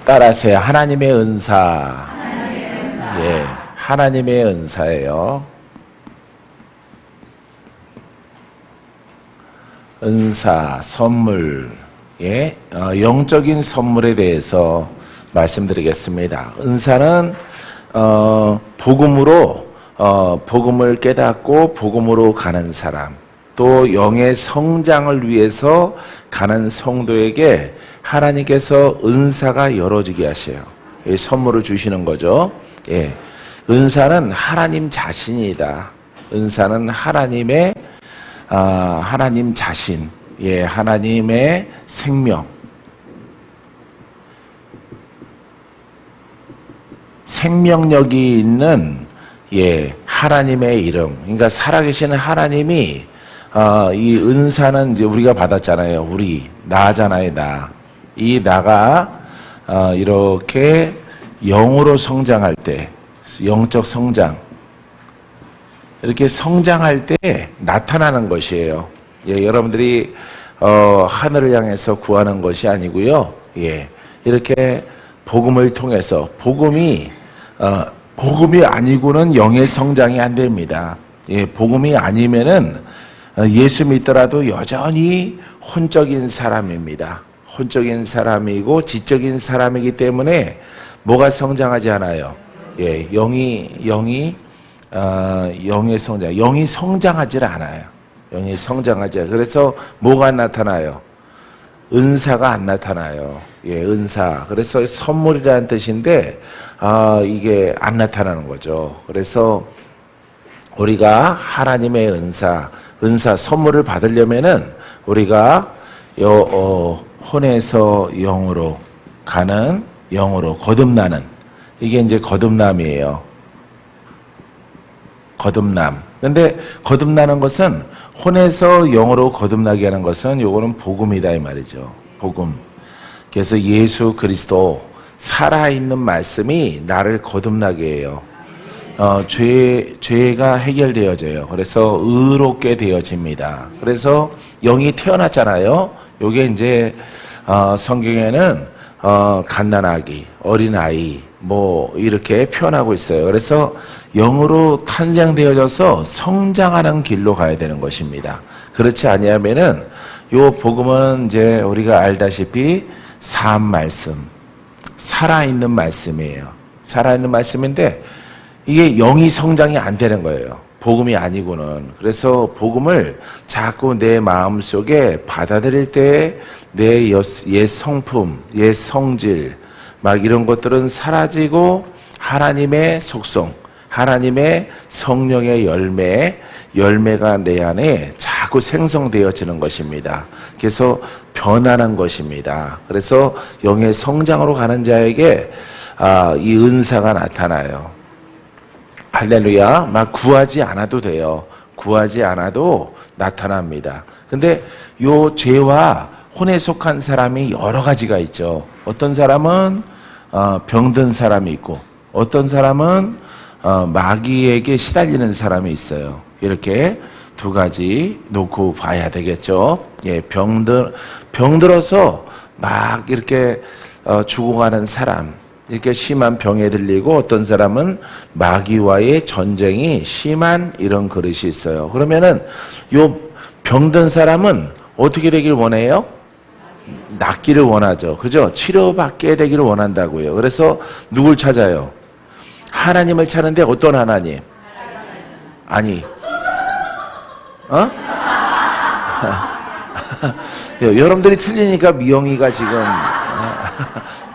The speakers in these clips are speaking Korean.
따라하세요. 하나님의 은사. 예, 하나님의 은사예요. 은사, 선물, 예, 영적인 선물에 대해서 말씀드리겠습니다. 은사는 복음으로 복음을 깨닫고 복음으로 가는 사람, 또 영의 성장을 위해서 가는 성도에게 하나님께서 은사가 열어지게 하셔요. 예, 선물을 주시는 거죠. 예, 은사는 하나님 자신이다. 은사는 하나님의 하나님 자신, 예, 하나님의 생명, 생명력이 있는, 예, 하나님의 이름. 그러니까 살아계시는 하나님이 이 은사는 이제 우리가 받았잖아요. 나잖아요, 나. 이 나가 이렇게 영으로 성장할 때, 영적 성장, 이렇게 성장할 때 나타나는 것이에요. 예, 여러분들이 하늘을 향해서 구하는 것이 아니고요. 예, 이렇게 복음을 통해서 복음이 아니고는 영의 성장이 안 됩니다. 예, 복음이 아니면은 예수 믿더라도 여전히 혼적인 사람입니다. 혼적인 사람이고 지적인 사람이기 때문에 뭐가 성장하지 않아요. 예, 영의 성장, 영이 성장하지 않아요. 영이 성장하지 않아요. 그래서 뭐가 나타나요? 은사가 안 나타나요. 예, 은사. 그래서 선물이라는 뜻인데, 이게 안 나타나는 거죠. 그래서 우리가 하나님의 은사 선물을 받으려면은 우리가 혼에서 영으로 가는, 영으로 거듭나는, 이게 이제 거듭남이에요. 거듭남. 근데 거듭나는 것은 혼에서 영으로 거듭나게 하는 것은 요거는 복음이다 이 말이죠. 복음. 그래서 예수 그리스도 살아있는 말씀이 나를 거듭나게 해요. 죄가 해결되어져요. 그래서 의롭게 되어집니다. 그래서 영이 태어났잖아요. 요게 이제 성경에는 갓난아기, 어린아이 뭐 이렇게 표현하고 있어요. 그래서 영으로 탄생되어져서 성장하는 길로 가야 되는 것입니다. 그렇지 아니하면은 요 복음은 이제 우리가 알다시피 산 말씀, 살아있는 말씀이에요. 살아있는 말씀인데 이게 영이 성장이 안 되는 거예요. 복음이 아니고는. 그래서 복음을 자꾸 내 마음속에 받아들일 때 내 옛 성품, 옛 성질 막 이런 것들은 사라지고 하나님의 속성, 하나님의 성령의 열매가 내 안에 자꾸 생성되어지는 것입니다. 그래서 변하는 것입니다. 그래서 영의 성장으로 가는 자에게 이 은사가 나타나요. 할렐루야. 막 구하지 않아도 돼요. 구하지 않아도 나타납니다. 근데 요 죄와 혼에 속한 사람이 여러 가지가 있죠. 어떤 사람은 병든 사람이 있고 어떤 사람은 마귀에게 시달리는 사람이 있어요. 이렇게 두 가지 놓고 봐야 되겠죠. 예, 병들어서 막 이렇게 죽어가는 사람, 이렇게 심한 병에 들리고 어떤 사람은 마귀와의 전쟁이 심한 이런 그릇이 있어요. 그러면은 요 병든 사람은 어떻게 되길 원해요? 낫기를 원하죠. 그죠? 치료받게 되기를 원한다고요. 그래서 누굴 찾아요? 하나님을 찾는데 어떤 하나님? 아니, 여러분들이 틀리니까 미영이가 지금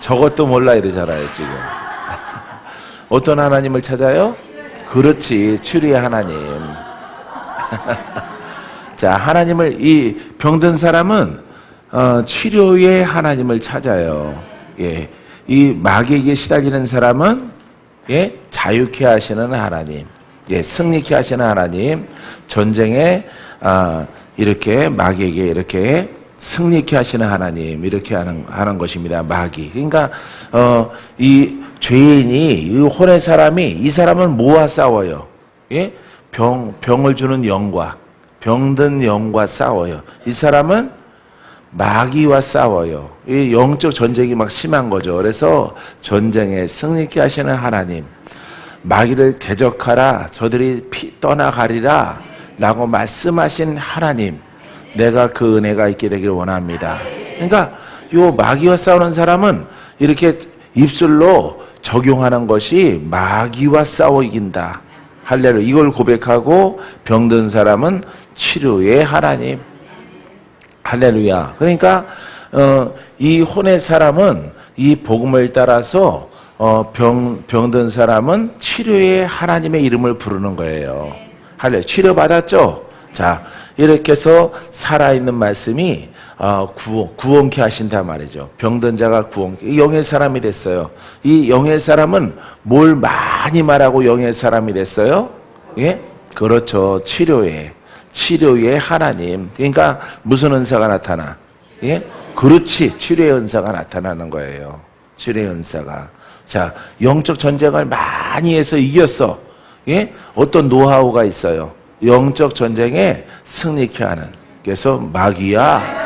저것도 몰라 이러잖아요, 지금. 어떤 하나님을 찾아요? 그렇지, 치료의 하나님. 자, 하나님을, 이 병든 사람은 치료의 하나님을 찾아요. 예, 이 마귀에게 시달리는 사람은 예, 자유케 하시는 하나님, 예, 승리케 하시는 하나님, 전쟁에 이렇게 마귀에게 이렇게 승리케 하시는 하나님, 이렇게 하는 것입니다. 마귀. 그러니까 이 죄인이, 이 혼의 사람이, 이 사람은 뭐와 싸워요? 예, 병을 주는 영과, 병든 영과 싸워요. 이 사람은 마귀와 싸워요. 이 영적 전쟁이 막 심한 거죠. 그래서 전쟁에 승리케 하시는 하나님, 마귀를 대적하라, 저들이 떠나가리라 라고 말씀하신 하나님, 내가 그 은혜가 있게 되기를 원합니다. 그러니까 요 마귀와 싸우는 사람은 이렇게 입술로 적용하는 것이 마귀와 싸워 이긴다. 할렐루야. 이걸 고백하고 병든 사람은 치료의 하나님. 할렐루야. 그러니까 이 혼의 사람은 이 복음을 따라서 병든 사람은 치료의 하나님의 이름을 부르는 거예요. 할렐루야. 치료받았죠? 자, 이렇게 해서 살아있는 말씀이 구원케 하신다 말이죠. 병든 자가 구원케. 영의 사람이 됐어요. 이 영의 사람은 뭘 많이 말하고 영의 사람이 됐어요? 예? 그렇죠. 치료의 하나님. 그러니까 무슨 은사가 나타나? 예? 그렇지. 치료의 은사가 나타나는 거예요. 치료의 은사가. 자, 영적 전쟁을 많이 해서 이겼어. 예? 어떤 노하우가 있어요. 영적 전쟁에 승리케 하는. 그래서 마귀야.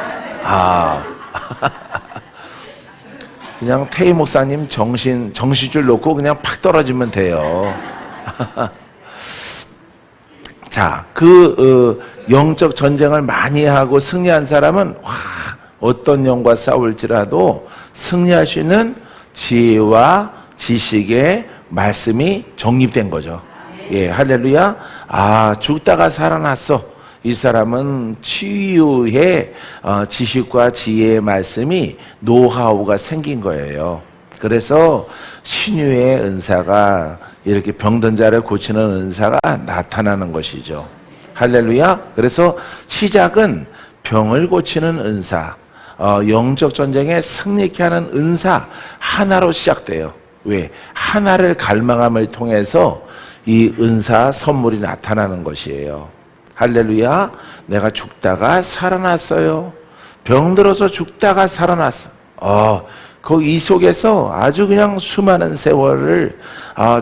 그냥 태희 목사님 정신줄 놓고 그냥 팍 떨어지면 돼요. 자, 영적 전쟁을 많이 하고 승리한 사람은 어떤 영과 싸울지라도 승리할 수 있는 지혜와 지식의 말씀이 정립된 거죠. 예, 할렐루야. 죽다가 살아났어. 이 사람은 치유의 지식과 지혜의 말씀이 노하우가 생긴 거예요. 그래서 신유의 은사가 이렇게 병든 자를 고치는 은사가 나타나는 것이죠. 할렐루야. 그래서 시작은 병을 고치는 은사, 영적 전쟁에 승리케 하는 은사 하나로 시작돼요. 왜? 하나를 갈망함을 통해서 이 은사 선물이 나타나는 것이에요. 할렐루야. 내가 죽다가 살아났어요. 병들어서 죽다가 살아났어. 이 속에서 아주 그냥 수많은 세월을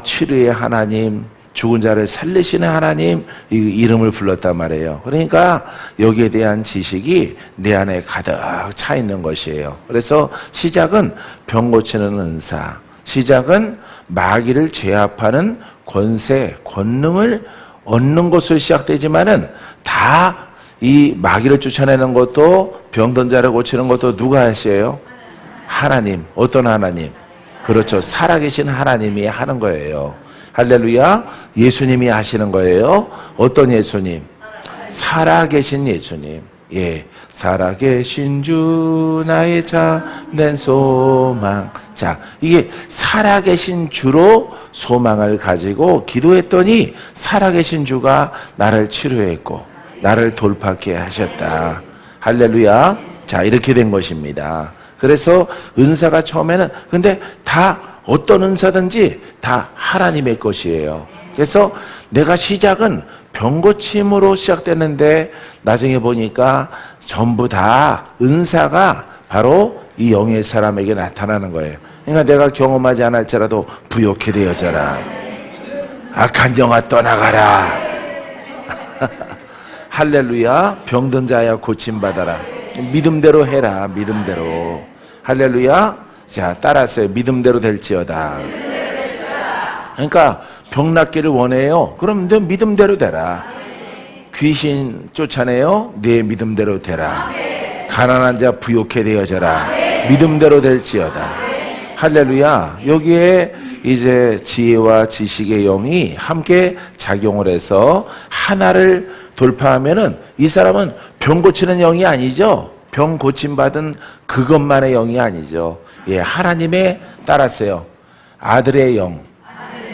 치료의 하나님, 죽은 자를 살리시는 하나님 이 이름을 불렀단 말이에요. 그러니까 여기에 대한 지식이 내 안에 가득 차 있는 것이에요. 그래서 시작은 병 고치는 은사, 시작은 마귀를 제압하는 권세, 권능을 얻는 것으로 시작되지만은 다 이 마귀를 쫓아내는 것도 병든 자를 고치는 것도 누가 하셔요? 하나님. 어떤 하나님? 그렇죠. 살아계신 하나님이 하는 거예요. 할렐루야. 예수님이 하시는 거예요. 어떤 예수님? 살아계신 예수님. 예, 살아계신 주 나의 참된 소망. 자, 이게 살아계신 주로 소망을 가지고 기도했더니 살아계신 주가 나를 치료했고 나를 돌파케 하셨다. 할렐루야. 자, 이렇게 된 것입니다. 그래서 은사가 처음에는 근데 다 어떤 은사든지 다 하나님의 것이에요. 그래서 내가 시작은 병고침으로 시작됐는데 나중에 보니까 전부 다 은사가 바로 이 영의 사람에게 나타나는 거예요. 그러니까 내가 경험하지 않을지라도 부욕해 되어져라. 악한 영아 떠나가라. 할렐루야. 병든 자야 고침받아라. 믿음대로 해라. 믿음대로. 할렐루야. 자, 따라하세요. 믿음대로 될지어다. 그러니까 병 낫기를 원해요. 그럼 너 믿음대로 되라. 귀신 쫓아내요. 내 믿음대로 되라. 가난한 자 부욕해 되어져라. 믿음대로 될지어다. 할렐루야. 여기에 이제 지혜와 지식의 영이 함께 작용을 해서 하나를 돌파하면은 이 사람은 병 고치는 영이 아니죠. 병 고침받은 그것만의 영이 아니죠. 예, 하나님의 따라서요. 아들의 영.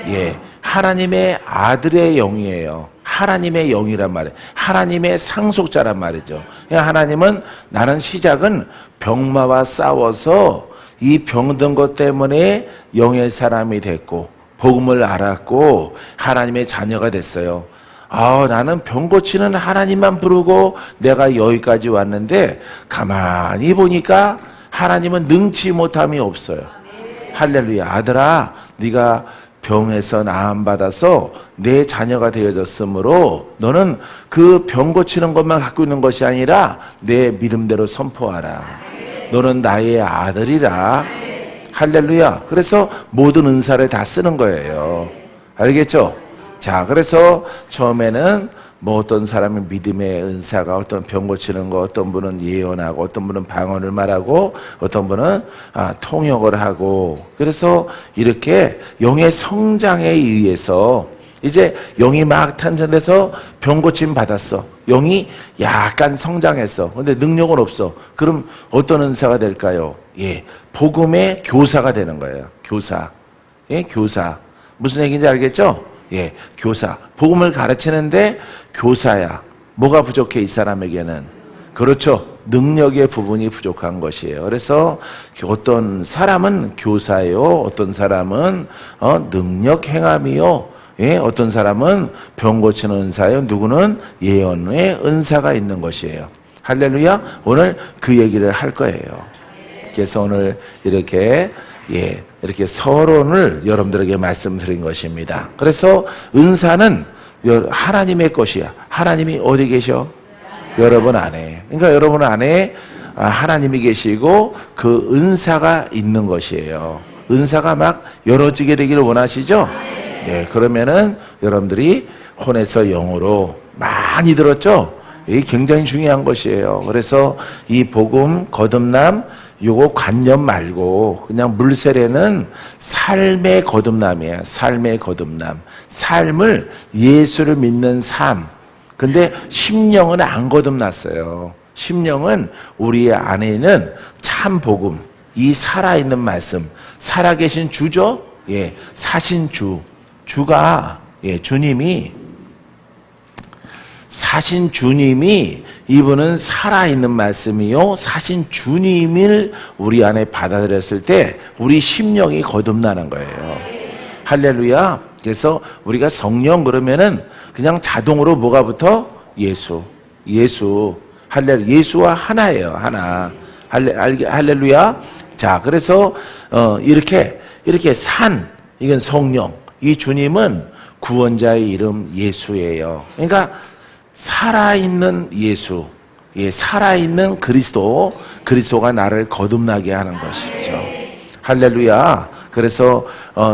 예, 하나님의 아들의 영이에요. 하나님의 영이란 말이에요. 하나님의 상속자란 말이죠. 하나님은 나는 시작은 병마와 싸워서 이 병든 것 때문에 영의 사람이 됐고 복음을 알았고 하나님의 자녀가 됐어요. 나는 병 고치는 하나님만 부르고 내가 여기까지 왔는데 가만히 보니까 하나님은 능치 못함이 없어요. 할렐루야. 아들아, 네가 병에서 나음받아서 내 자녀가 되어졌으므로 너는 그 병 고치는 것만 갖고 있는 것이 아니라 내 믿음대로 선포하라. 너는 나의 아들이라. 할렐루야. 그래서 모든 은사를 다 쓰는 거예요. 알겠죠? 자, 그래서 처음에는 뭐 어떤 사람은 믿음의 은사가, 어떤 병 고치는 거, 어떤 분은 예언하고, 어떤 분은 방언을 말하고, 어떤 분은 통역을 하고, 그래서 이렇게 영의 성장에 의해서 이제 영이 막 탄생돼서 병 고침 받았어. 영이 약간 성장했어. 근데 능력은 없어. 그럼 어떤 은사가 될까요? 예, 복음의 교사가 되는 거예요. 교사. 예, 교사. 무슨 얘기인지 알겠죠? 예, 교사. 복음을 가르치는데 교사야. 뭐가 부족해, 이 사람에게는? 그렇죠. 능력의 부분이 부족한 것이에요. 그래서 어떤 사람은 교사요, 어떤 사람은 능력 행함이요, 예, 어떤 사람은 병 고치는 은사요, 누구는 예언의 은사가 있는 것이에요. 할렐루야. 오늘 그 얘기를 할 거예요. 그래서 오늘 이렇게 이렇게 서론을 여러분들에게 말씀드린 것입니다. 그래서 은사는 하나님의 것이야. 하나님이 어디 계셔? 여러분 안에. 그러니까 여러분 안에 하나님이 계시고 그 은사가 있는 것이에요. 은사가 막 열어지게 되기를 원하시죠? 예, 그러면은 여러분들이 혼에서 영으로 많이 들었죠? 이게 굉장히 중요한 것이에요. 그래서 이 복음, 거듭남, 요거 관념 말고 그냥 물세례는 삶의 거듭남이에요. 삶의 거듭남. 삶을, 예수를 믿는 삶. 근데 심령은 안 거듭났어요. 심령은 우리 안에는 참 복음, 이 살아있는 말씀, 살아계신 주죠? 예, 사신 주. 주가, 예, 사신 주님이 이분은 살아있는 말씀이요, 사신 주님을 우리 안에 받아들였을 때 우리 심령이 거듭나는 거예요. 할렐루야. 그래서 우리가 성령 그러면은 그냥 자동으로 뭐가 붙어? 예수. 할렐루야. 예수와 하나예요. 하나. 할렐루야. 자, 그래서 이렇게 이건 성령. 이 주님은 구원자의 이름 예수예요. 그러니까 살아있는 예수, 예, 살아있는 그리스도가 나를 거듭나게 하는 것이죠. 할렐루야. 그래서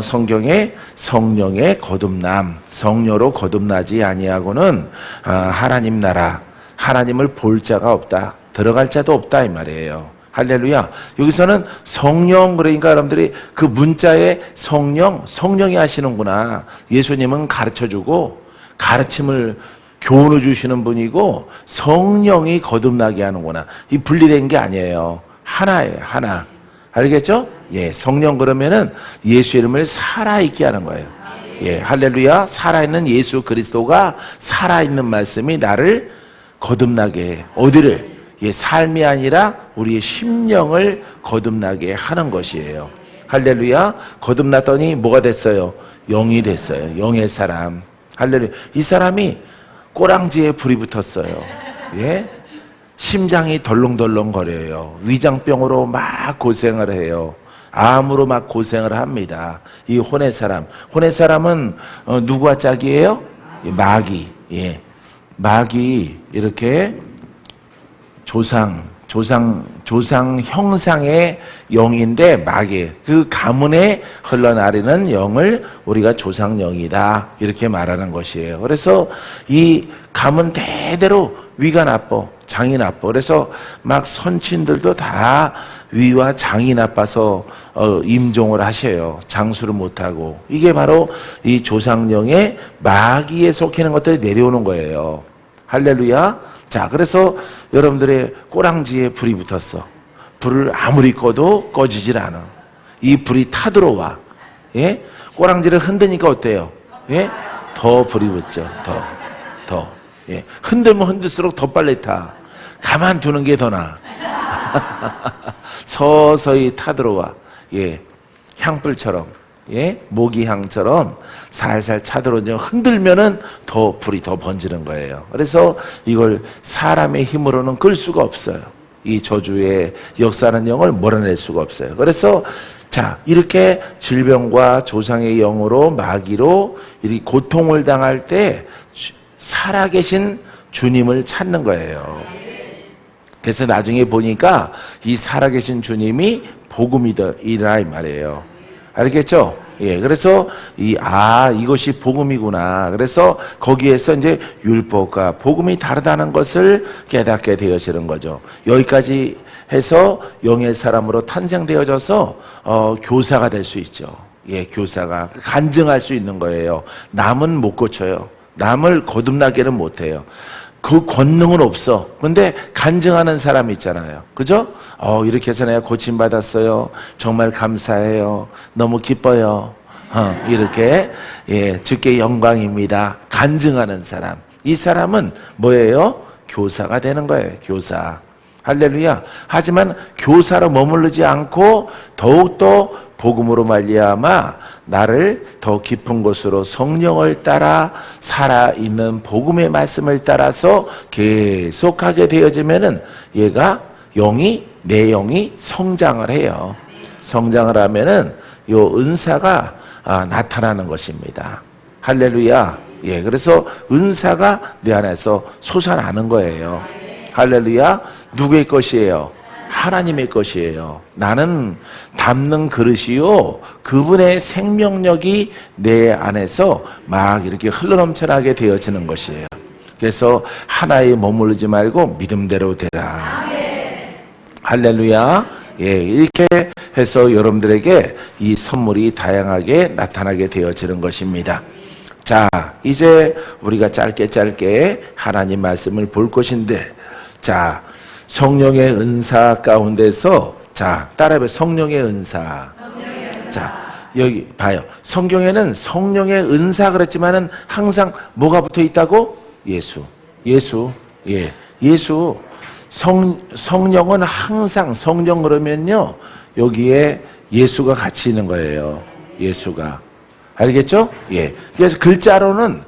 성경에 성령의 거듭남, 성녀로 거듭나지 아니하고는 하나님 나라, 하나님을 볼 자가 없다, 들어갈 자도 없다, 이 말이에요. 할렐루야. 여기서는 성령, 그러니까 여러분들이 그 문자에 성령이 하시는구나. 예수님은 가르쳐주고 가르침을, 교훈을 주시는 분이고 성령이 거듭나게 하는구나. 이 분리된 게 아니에요. 하나예요. 하나. 알겠죠? 예, 성령 그러면은 예수 이름을 살아있게 하는 거예요. 예, 할렐루야. 살아있는 예수 그리스도가, 살아있는 말씀이 나를 거듭나게 해. 어디를? 예, 삶이 아니라 우리의 심령을 거듭나게 하는 것이에요. 할렐루야. 거듭났더니 뭐가 됐어요? 영이 됐어요. 영의 사람. 할렐루야. 이 사람이 꼬랑지에 불이 붙었어요. 예? 심장이 덜렁덜렁 거려요. 위장병으로 막 고생을 해요. 암으로 막 고생을 합니다. 이 혼의 사람은 누구와 짝이에요? 마귀. 예. 마귀, 이렇게 조상 형상의 영인데, 마귀, 그 가문에 흘러나르는 영을 우리가 조상영이다, 이렇게 말하는 것이에요. 그래서 이 가문 대대로 위가 나빠, 장이 나빠. 그래서 막 선친들도 다 위와 장이 나빠서 임종을 하셔요. 장수를 못하고. 이게 바로 이 조상영의 마귀에 속히는 것들이 내려오는 거예요. 할렐루야. 자, 그래서 여러분들의 꼬랑지에 불이 붙었어. 불을 아무리 꺼도 꺼지질 않아. 이 불이 타들어와. 예? 꼬랑지를 흔드니까 어때요? 예? 더 불이 붙죠. 더. 예. 흔들면 흔들수록 더 빨리 타. 가만두는 게 더 나아. 서서히 타들어와. 예. 향불처럼. 예? 모기향처럼 살살 차들어오죠. 흔들면은 더 불이 더 번지는 거예요. 그래서 이걸 사람의 힘으로는 끌 수가 없어요. 이 저주의 역사하는 영을 몰아낼 수가 없어요. 그래서 자, 이렇게 질병과 조상의 영으로 마귀로 이 고통을 당할 때 살아계신 주님을 찾는 거예요. 그래서 나중에 보니까 이 살아계신 주님이 복음이라 이 말이에요. 알겠죠? 예, 그래서 이것이 복음이구나. 그래서 거기에서 이제 율법과 복음이 다르다는 것을 깨닫게 되어지는 거죠. 여기까지 해서 영의 사람으로 탄생되어져서 교사가 될 수 있죠. 예, 교사가 간증할 수 있는 거예요. 남은 못 고쳐요. 남을 거듭나게는 못해요. 그 권능은 없어. 근데 간증하는 사람 있잖아요. 그죠? 이렇게 해서 내가 고침받았어요. 정말 감사해요. 너무 기뻐요. 이렇게, 예, 주께 영광입니다. 간증하는 사람. 이 사람은 뭐예요? 교사가 되는 거예요. 교사. 할렐루야. 하지만 교사로 머무르지 않고 더욱더 복음으로 말미암아 나를 더 깊은 곳으로 성령을 따라 살아있는 복음의 말씀을 따라서 계속하게 되어지면은 얘가 내 영이 성장을 해요. 성장을 하면은 요 은사가 나타나는 것입니다. 할렐루야. 예, 그래서 은사가 내 안에서 솟아나는 거예요. 할렐루야. 누구의 것이에요? 하나님의 것이에요. 나는 담는 그릇이요, 그분의 생명력이 내 안에서 막 이렇게 흘러넘쳐나게 되어지는 것이에요. 그래서 하나에 머무르지 말고 믿음대로 되라. 할렐루야. 예, 이렇게 해서 여러분들에게 이 선물이 다양하게 나타나게 되어지는 것입니다. 자, 이제 우리가 짧게 하나님 말씀을 볼 것인데, 자, 성령의 은사 가운데서, 자, 따라해봐요. 성령의 은사. 자, 여기 봐요. 성경에는 성령의 은사 그랬지만은 항상 뭐가 붙어 있다고? 예수. 예, 예수. 성령은 항상, 성령 그러면요, 여기에 예수가 같이 있는 거예요. 예수가. 알겠죠? 예. 그래서 글자로는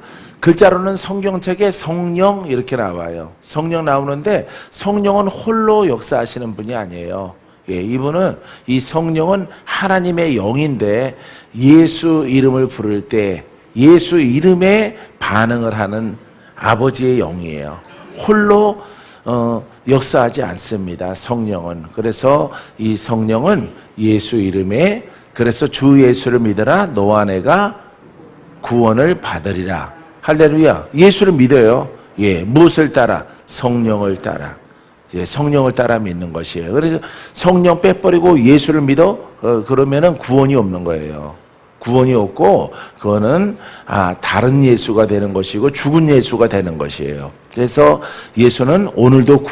성경책에 성령 이렇게 나와요. 성령 나오는데 성령은 홀로 역사하시는 분이 아니에요. 예, 이분은, 이 성령은 하나님의 영인데 예수 이름을 부를 때 예수 이름에 반응을 하는 아버지의 영이에요. 홀로 역사하지 않습니다. 성령은. 그래서 이 성령은 예수 이름에, 그래서 주 예수를 믿어라 너와 내가 구원을 받으리라. 할렐루야. 예수를 믿어요. 예, 무엇을 따라? 성령을 따라. 예, 성령을 따라 믿는 것이에요. 그래서 성령 빼버리고 예수를 믿어? 그러면은 구원이 없는 거예요. 구원이 없고, 그거는 다른 예수가 되는 것이고 죽은 예수가 되는 것이에요. 그래서 예수는 오늘도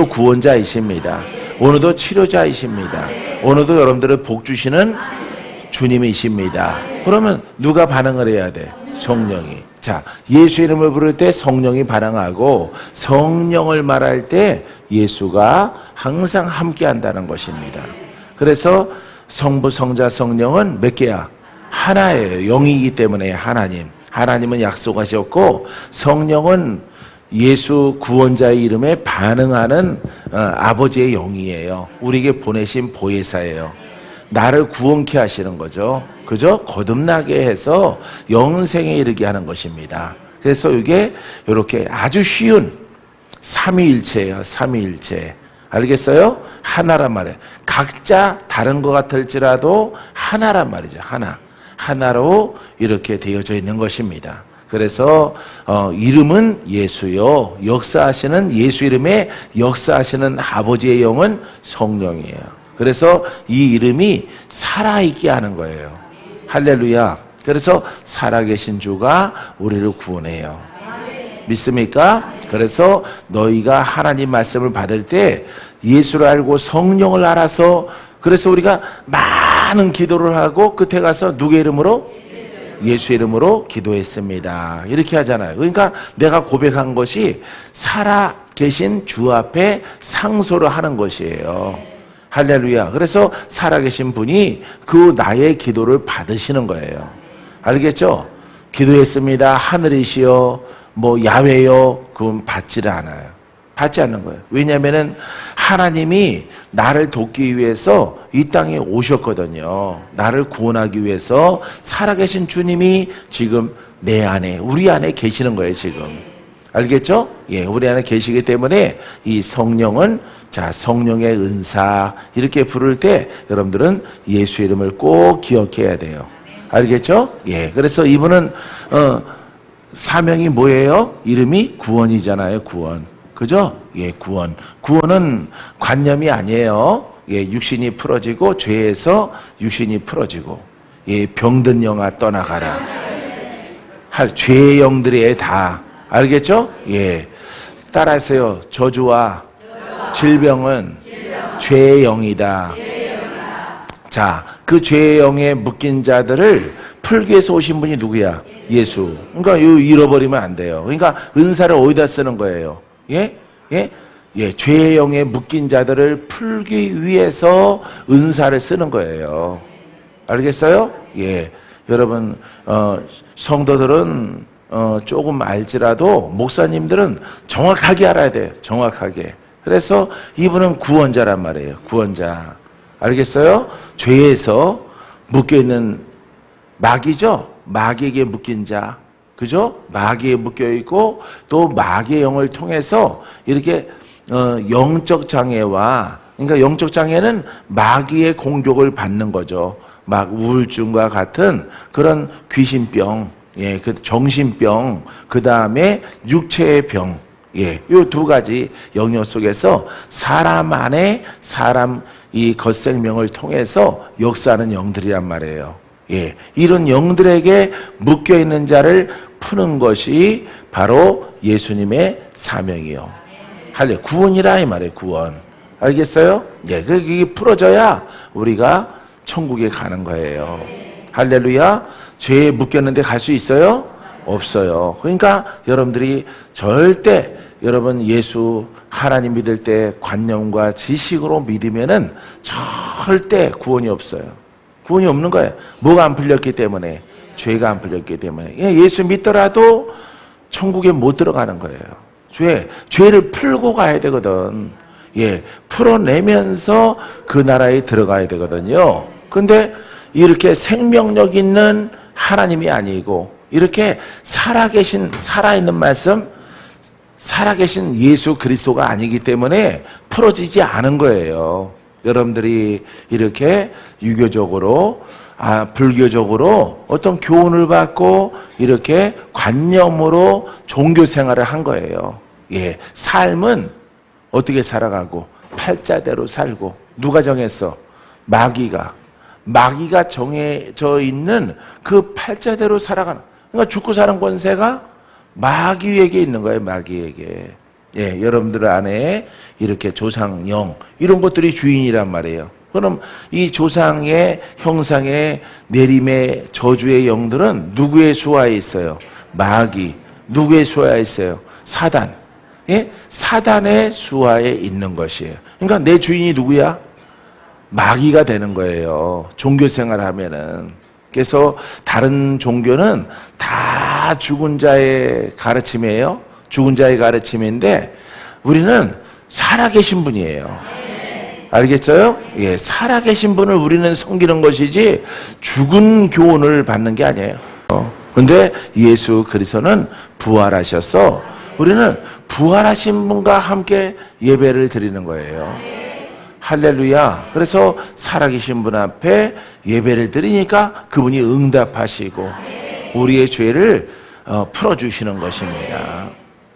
구원자이십니다. 오늘도 치료자이십니다. 오늘도 여러분들을 복 주시는 주님이십니다. 그러면 누가 반응을 해야 돼? 성령이. 자, 예수 이름을 부를 때 성령이 반응하고, 성령을 말할 때 예수가 항상 함께 한다는 것입니다. 그래서 성부, 성자, 성령은 몇 개야? 하나예요. 영이기 때문에 하나님은 약속하셨고, 성령은 예수 구원자의 이름에 반응하는 아버지의 영이에요. 우리에게 보내신 보혜사예요. 나를 구원케 하시는 거죠. 그죠? 거듭나게 해서 영생에 이르게 하는 것입니다. 그래서 이게 이렇게 아주 쉬운 삼위일체예요. 삼위일체. 알겠어요? 하나란 말이에요. 각자 다른 것 같을지라도 하나란 말이죠. 하나로 이렇게 되어져 있는 것입니다. 그래서 이름은 예수요, 역사하시는 예수 이름에 역사하시는 아버지의 영은 성령이에요. 그래서 이 이름이 살아있게 하는 거예요. 할렐루야. 그래서 살아계신 주가 우리를 구원해요. 믿습니까? 그래서 너희가 하나님 말씀을 받을 때 예수를 알고 성령을 알아서, 그래서 우리가 많은 기도를 하고 끝에 가서 누구의 이름으로? 예수 이름으로 기도했습니다. 이렇게 하잖아요. 그러니까 내가 고백한 것이 살아계신 주 앞에 상소를 하는 것이에요. 할렐루야. 그래서 살아계신 분이 그 나의 기도를 받으시는 거예요. 알겠죠? 기도했습니다. 하늘이시여, 야외요, 그건 받지를 않아요. 받지 않는 거예요. 왜냐하면은 하나님이 나를 돕기 위해서 이 땅에 오셨거든요. 나를 구원하기 위해서 살아계신 주님이 지금 내 안에, 우리 안에 계시는 거예요, 지금. 알겠죠? 예, 우리 안에 계시기 때문에 이 성령은, 자, 성령의 은사 이렇게 부를 때 여러분들은 예수 이름을 꼭 기억해야 돼요. 알겠죠? 예, 그래서 이분은 사명이 뭐예요? 이름이 구원이잖아요, 구원. 그죠? 예, 구원. 구원은 관념이 아니에요. 예, 육신이 풀어지고 죄에서 육신이 풀어지고, 예, 병든 영아 떠나가라. 죄의 영들의 다. 알겠죠? 예. 따라하세요. 저주와 질병은 죄의 영이다. 자, 그 죄의 영에 묶인 자들을 풀기 위해서 오신 분이 누구야? 예수. 그러니까 이거 잃어버리면 안 돼요. 그러니까 은사를 어디다 쓰는 거예요? 예? 예? 예, 죄의 영에 묶인 자들을 풀기 위해서 은사를 쓰는 거예요. 알겠어요? 예. 여러분, 성도들은 조금 알지라도 목사님들은 정확하게 알아야 돼요. 정확하게. 그래서 이분은 구원자란 말이에요. 구원자. 알겠어요? 죄에서 묶여있는 마귀죠? 마귀에게 묶인 자. 그죠? 마귀에 묶여있고 또 마귀의 영을 통해서 이렇게 영적 장애와, 그러니까 영적 장애는 마귀의 공격을 받는 거죠. 막 우울증과 같은 그런 귀신병, 예, 그 정신병, 그 다음에 육체의 병, 예, 요 두 가지 영역 속에서 사람 안에 사람 이 겉생명을 통해서 역사하는 영들이란 말이에요. 예, 이런 영들에게 묶여 있는 자를 푸는 것이 바로 예수님의 사명이요. 할래 구원이라 이 말이에요. 구원. 알겠어요? 예, 그게 풀어져야 우리가 천국에 가는 거예요. 할렐루야. 죄에 묶였는데 갈 수 있어요? 없어요. 그러니까 여러분들이 절대 여러분 예수 하나님 믿을 때 관념과 지식으로 믿으면은 절대 구원이 없어요. 구원이 없는 거예요. 뭐가 안 풀렸기 때문에, 죄가 안 풀렸기 때문에. 예수 믿더라도 천국에 못 들어가는 거예요. 죄를 풀고 가야 되거든. 예, 풀어내면서 그 나라에 들어가야 되거든요. 근데 이렇게 생명력 있는 하나님이 아니고 이렇게 살아있는 말씀, 살아계신 예수 그리스도가 아니기 때문에 풀어지지 않은 거예요. 여러분들이 이렇게 유교적으로, 불교적으로 어떤 교훈을 받고 이렇게 관념으로 종교 생활을 한 거예요. 예, 삶은 어떻게 살아가고 팔자대로 살고. 누가 정했어? 마귀가 정해져 있는 그 팔자대로 살아가는, 그러니까 죽고 사는 권세가 마귀에게 있는 거예요. 마귀에게. 예, 여러분들 안에 이렇게 조상영 이런 것들이 주인이란 말이에요. 그럼 이 조상의 형상의 내림의 저주의 영들은 누구의 수하에 있어요? 마귀. 누구의 수하에 있어요? 사단. 예? 사단의 수하에 있는 것이에요. 그러니까 내 주인이 누구야? 마귀가 되는 거예요. 종교 생활을 하면은. 그래서 다른 종교는 다 죽은 자의 가르침이에요. 죽은 자의 가르침인데 우리는 살아계신 분이에요. 알겠어요? 예, 살아계신 분을 우리는 섬기는 것이지 죽은 교훈을 받는 게 아니에요. 근데 예수 그리스도는 부활하셔서 우리는 부활하신 분과 함께 예배를 드리는 거예요. 할렐루야. 그래서 살아계신 분 앞에 예배를 드리니까 그분이 응답하시고 우리의 죄를 풀어주시는 것입니다.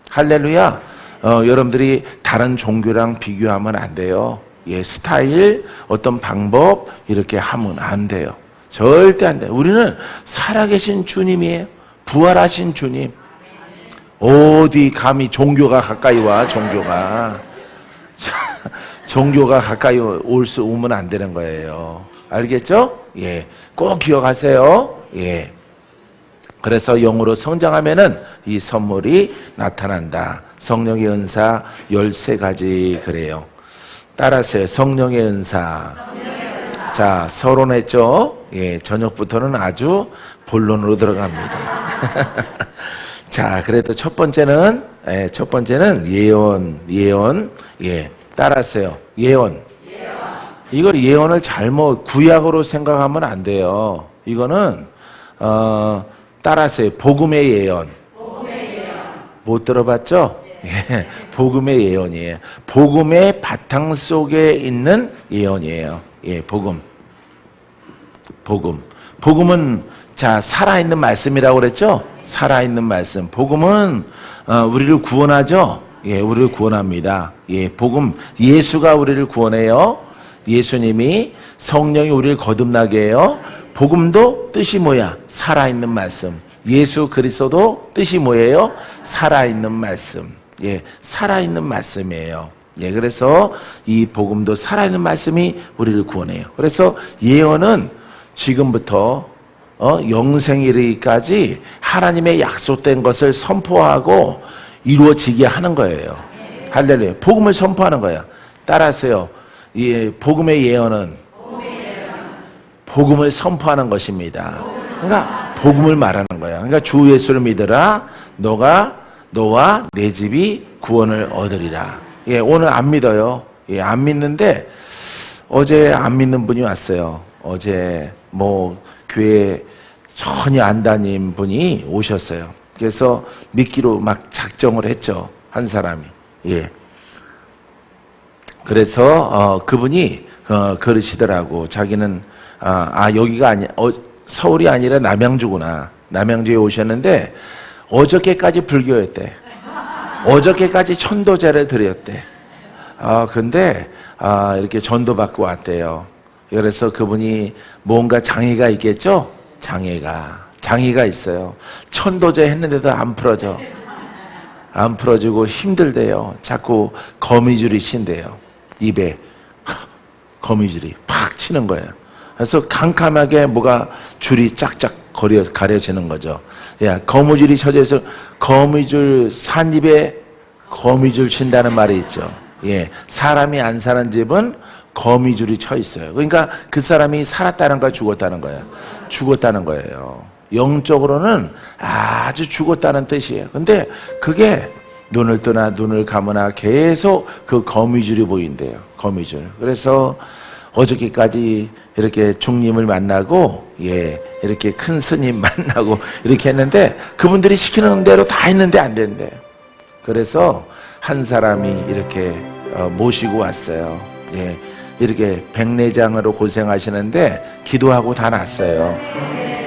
할렐루야. 여러분들이 다른 종교랑 비교하면 안 돼요. 예, 스타일, 어떤 방법 이렇게 하면 안 돼요. 절대 안 돼요. 우리는 살아계신 주님이에요. 부활하신 주님. 어디 감히 종교가 가까이 와. 종교가 가까이 오면 안 되는 거예요. 알겠죠? 예, 꼭 기억하세요. 예. 그래서 영으로 성장하면은 이 선물이 나타난다. 성령의 은사 13가지 그래요. 따라하세요. 성령의 은사. 자, 서론했죠? 예, 저녁부터는 아주 본론으로 들어갑니다. 자, 그래도 첫 번째는 예언. 예. 따라하세요. 예언. 이걸 예언을 잘못 구약으로 생각하면 안 돼요. 이거는 따라하세요. 복음의 예언. 못 들어봤죠? 예, 복음의 예언이에요. 복음의 바탕 속에 있는 예언이에요. 예, 복음. 복음은 자 살아있는 말씀이라고 그랬죠? 살아있는 말씀. 복음은 우리를 구원하죠? 예, 우리를 구원합니다. 예, 복음. 예수가 우리를 구원해요. 예수님이 성령이 우리를 거듭나게 해요. 복음도 뜻이 뭐야? 살아있는 말씀. 예수 그리스도도 뜻이 뭐예요? 살아있는 말씀. 예, 살아있는 말씀이에요. 예, 그래서 이 복음도 살아있는 말씀이 우리를 구원해요. 그래서 예언은 지금부터 영생에 이르기까지 하나님의 약속된 것을 선포하고 이루어지게 하는 거예요. 할렐루야. 복음을 선포하는 거야. 따라하세요. 예, 복음의 예언은 복음을 선포하는 것입니다. 그러니까 복음을 말하는 거야. 그러니까 주 예수를 믿으라. 너와 내 집이 구원을 얻으리라. 예, 오늘 안 믿어요. 예, 안 믿는데 어제 안 믿는 분이 왔어요. 어제 교회 전혀 안 다닌 분이 오셨어요. 그래서 믿기로 막 작정을 했죠. 한 사람이. 예. 그래서 그분이 그러시더라고. 자기는 여기가 서울이 아니라 남양주구나. 남양주에 오셨는데 어저께까지 불교였대. 어저께까지 천도제를 드렸대. 근데 이렇게 전도받고 왔대요. 그래서 그분이 뭔가 장애가 있겠죠? 장애가 있어요. 천도제 했는데도 안 풀어져. 안 풀어지고 힘들대요. 자꾸 거미줄이 친대요. 입에 거미줄이 팍 치는 거예요. 그래서 캄캄하게 뭐가 줄이 짝짝 가려지는 거죠. 야, 거미줄이 쳐져 있어. 거미줄 산 입에 거미줄 친다는 말이 있죠. 예, 사람이 안 사는 집은 거미줄이 쳐 있어요. 그러니까 그 사람이 살았다는 거야, 죽었다는 거야. 죽었다는 거예요. 영적으로는 아주 죽었다는 뜻이에요. 근데 그게 눈을 뜨나 눈을 감으나 계속 그 거미줄이 보인대요. 거미줄. 그래서 어저께까지 이렇게 중님을 만나고, 예, 이렇게 큰 스님 만나고 이렇게 했는데 그분들이 시키는 대로 다 했는데 안 된대. 그래서 한 사람이 이렇게 모시고 왔어요. 예, 이렇게 백내장으로 고생하시는데 기도하고 다 났어요.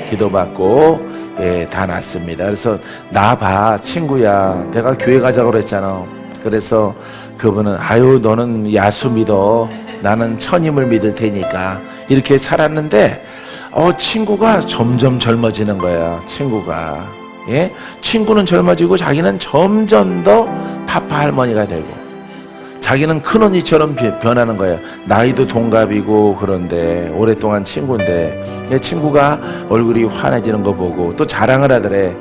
기도받고 예, 다 났습니다. 그래서 나 봐, 친구야. 내가 교회 가자고 그랬잖아. 그래서 그분은 너는 야수 믿어. 나는 천임을 믿을 테니까. 이렇게 살았는데 친구가 점점 젊어지는 거야. 친구가. 예? 친구는 젊어지고 자기는 점점 더 파파 할머니가 되고 자기는 큰언니처럼 변하는 거예요. 나이도 동갑이고 그런데 오랫동안 친구인데 친구가 얼굴이 환해지는 거 보고 또 자랑을 하더래.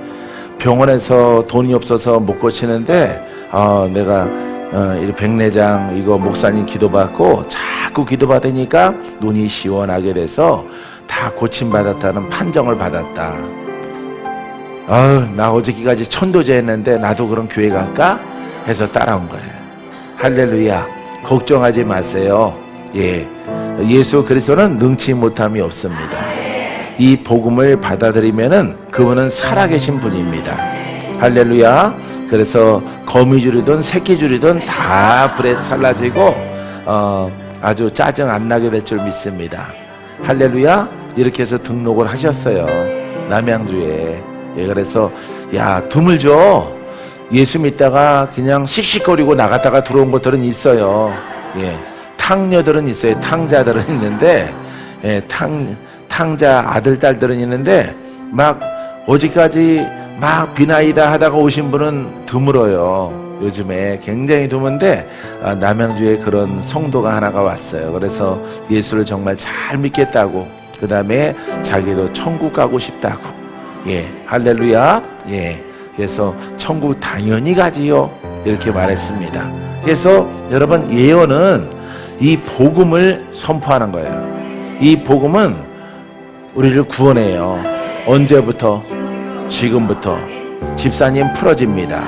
병원에서 돈이 없어서 못 고치는데 내가 이 백내장 이거 목사님 기도받고 자꾸 기도받으니까 눈이 시원하게 돼서 다 고침받았다는 판정을 받았다. 나 어저께까지 천도제 했는데 나도 그런 교회 갈까? 해서 따라온 거예요. 할렐루야. 걱정하지 마세요. 예, 예수 그리스도는 능치 못함이 없습니다. 이 복음을 받아들이면은 그분은 살아계신 분입니다. 할렐루야. 그래서 거미줄이든 새끼줄이든 다 불에 살라지고 아주 짜증 안 나게 될 줄 믿습니다. 할렐루야. 이렇게 해서 등록을 하셨어요. 남양주에. 예, 그래서 야, 드물죠. 예수 믿다가 그냥 씩씩거리고 나갔다가 들어온 것들은 있어요. 예, 탕녀들은 있어요. 탕자들은 있는데, 예, 탕자 아들, 딸들은 있는데, 막, 어제까지 막 비나이다 하다가 오신 분은 드물어요. 요즘에 굉장히 드문데, 남양주에 그런 성도가 하나가 왔어요. 그래서 예수를 정말 잘 믿겠다고, 그 다음에 자기도 천국 가고 싶다고, 예, 할렐루야, 예. 그래서 천국 당연히 가지요. 이렇게 말했습니다. 그래서 여러분 예언은 이 복음을 선포하는 거예요. 이 복음은 우리를 구원해요. 언제부터? 지금부터. 집사님 풀어집니다.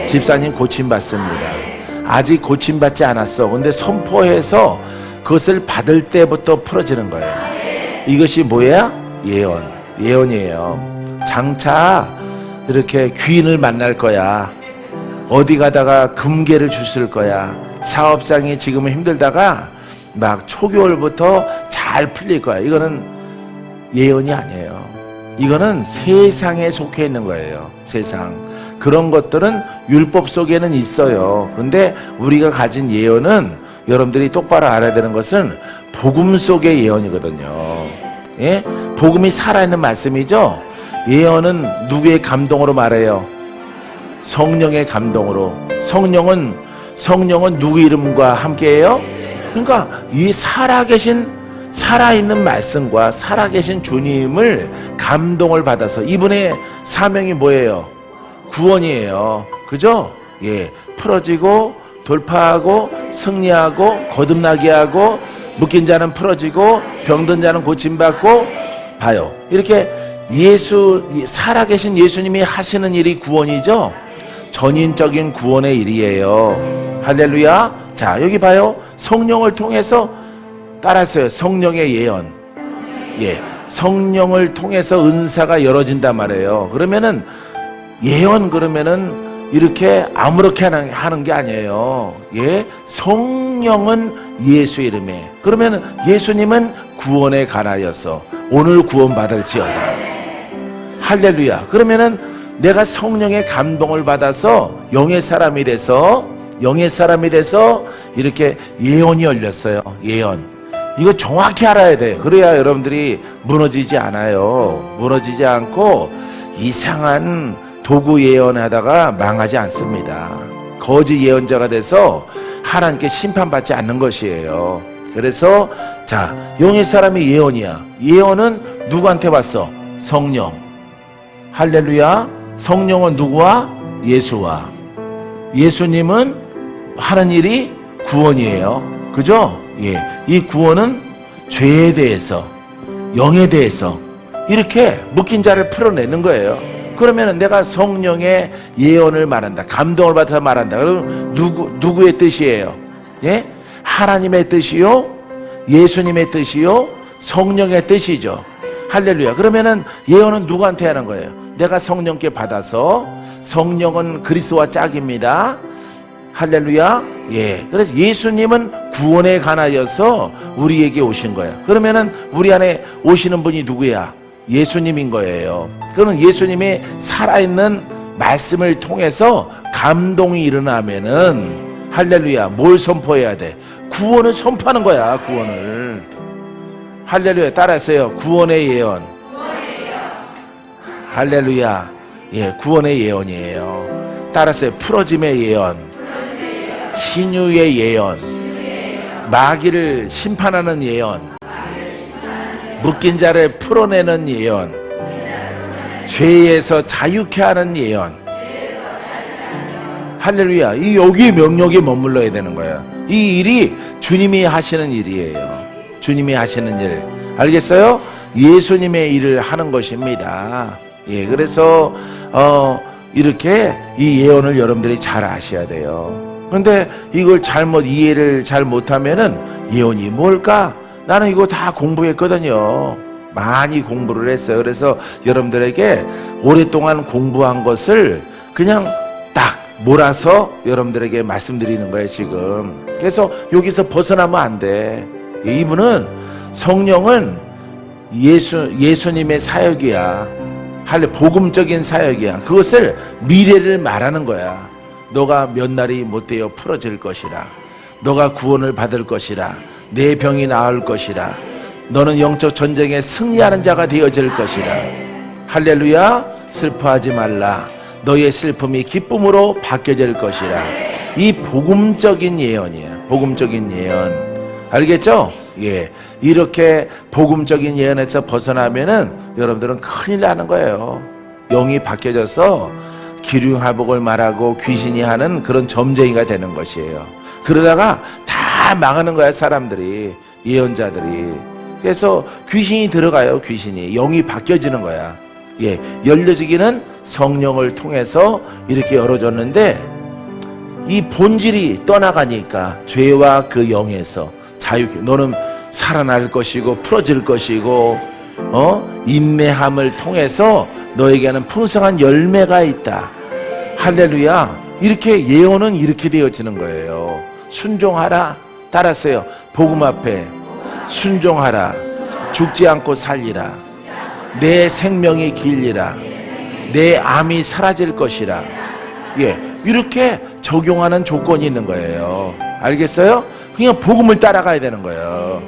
집사님 고침받습니다. 아직 고침받지 않았어. 근데 선포해서 그것을 받을 때부터 풀어지는 거예요. 이것이 뭐야? 예언이에요. 장차 이렇게 귀인을 만날 거야. 어디 가다가 금괴를 주실 거야. 사업장이 지금은 힘들다가 막 초겨울부터 잘 풀릴 거야. 이거는 예언이 아니에요. 이거는 세상에 속해 있는 거예요. 세상. 그런 것들은 율법 속에는 있어요. 그런데 우리가 가진 예언은 여러분들이 똑바로 알아야 되는 것은 복음 속의 예언이거든요. 예? 복음이 살아있는 말씀이죠. 예언은 누구의 감동으로 말해요? 성령의 감동으로. 성령은 누구 이름과 함께해요? 그러니까 이 살아있는 말씀과 살아계신 주님을 감동을 받아서 이분의 사명이 뭐예요? 구원이에요. 그죠? 예, 풀어지고 돌파하고 승리하고 거듭나게 하고 묶인 자는 풀어지고 병든 자는 고침받고 봐요. 이렇게 살아계신 예수님이 하시는 일이 구원이죠. 전인적인 구원의 일이에요. 할렐루야. 자, 여기 봐요. 성령을 통해서 따라서요. 성령의 예언. 예, 성령을 통해서 은사가 열어진단 말이에요. 그러면은 예언 그러면은 이렇게 아무렇게 하는 게 아니에요. 예, 성령은 예수 이름에. 그러면 예수님은 구원에 관하여서 오늘 구원받을지어다. 할렐루야. 그러면은 내가 성령의 감동을 받아서 영의 사람이 돼서 이렇게 예언이 열렸어요. 예언. 이거 정확히 알아야 돼요. 그래야 여러분들이 무너지지 않아요. 무너지지 않고 이상한 도구 예언하다가 망하지 않습니다. 거짓 예언자가 돼서 하나님께 심판받지 않는 것이에요. 그래서 자, 영의 사람이 예언이야. 예언은 누구한테 왔어? 성령. 할렐루야. 성령은 누구와? 예수와. 예수님은 하는 일이 구원이에요. 그죠? 예. 이 구원은 죄에 대해서, 영에 대해서 이렇게 묶인 자를 풀어내는 거예요. 그러면 내가 성령의 예언을 말한다. 감동을 받아서 말한다. 그럼 누구의 뜻이에요? 예? 하나님의 뜻이요? 예수님의 뜻이요? 성령의 뜻이죠. 할렐루야. 그러면은 예언은 누구한테 하는 거예요? 내가 성령께 받아서, 성령은 그리스도와 짝입니다. 할렐루야. 예. 그래서 예수님은 구원에 관하여서 우리에게 오신 거예요. 그러면은 우리 안에 오시는 분이 누구야? 예수님인 거예요. 그러면 예수님이 살아있는 말씀을 통해서 감동이 일어나면은 할렐루야. 뭘 선포해야 돼? 구원을 선포하는 거야. 구원을. 할렐루야. 따라하세요. 구원의 예언. 할렐루야. 예, 구원의 예언이에요. 따라하세요. 풀어짐의 예언. 신유의 예언. 마귀를 심판하는 예언. 묶인 자를 풀어내는 예언. 죄에서 자유케 하는 예언. 할렐루야. 이 여기 명령이 머물러야 되는 거야. 이 일이 주님이 하시는 일이에요. 주님이 하시는 일. 알겠어요? 예수님의 일을 하는 것입니다. 예, 그래서 이렇게 이 예언을 여러분들이 잘 아셔야 돼요. 그런데 이걸 이해를 잘 못하면은 예언이 뭘까? 나는 이거 다 공부했거든요. 많이 공부를 했어요. 그래서 여러분들에게 오랫동안 공부한 것을 그냥 딱 몰아서 여러분들에게 말씀드리는 거예요, 지금. 그래서 여기서 벗어나면 안 돼. 이분은 성령은 예수님의 사역이야. 복음적인 사역이야. 그것을 미래를 말하는 거야. 너가 몇 날이 못되어 풀어질 것이라. 너가 구원을 받을 것이라. 내 병이 나을 것이라. 너는 영적 전쟁에 승리하는 자가 되어질 것이라. 할렐루야. 슬퍼하지 말라. 너의 슬픔이 기쁨으로 바뀌어질 것이라. 이 복음적인 예언이에요. 복음적인 예언. 알겠죠? 예. 이렇게 복음적인 예언에서 벗어나면은 여러분들은 큰일 나는 거예요. 영이 바뀌어져서 기륭하복을 말하고 귀신이 하는 그런 점쟁이가 되는 것이에요. 그러다가 다 망하는 거야, 사람들이. 예언자들이. 그래서 귀신이 들어가요. 귀신이. 영이 바뀌어지는 거야. 예. 열려지기는 성령을 통해서 이렇게 열어졌는데 이 본질이 떠나가니까 죄와 그 영에서 자유케 너는 살아날 것이고 풀어질 것이고 인내함을 통해서 너에게는 풍성한 열매가 있다. 할렐루야. 이렇게 예언은 이렇게 되어지는 거예요. 순종하라. 따랐어요. 복음 앞에 순종하라. 죽지 않고 살리라. 내 생명이 길리라. 내 암이 사라질 것이라. 예, 이렇게 적용하는 조건이 있는 거예요. 알겠어요? 그냥 복음을 따라가야 되는 거예요.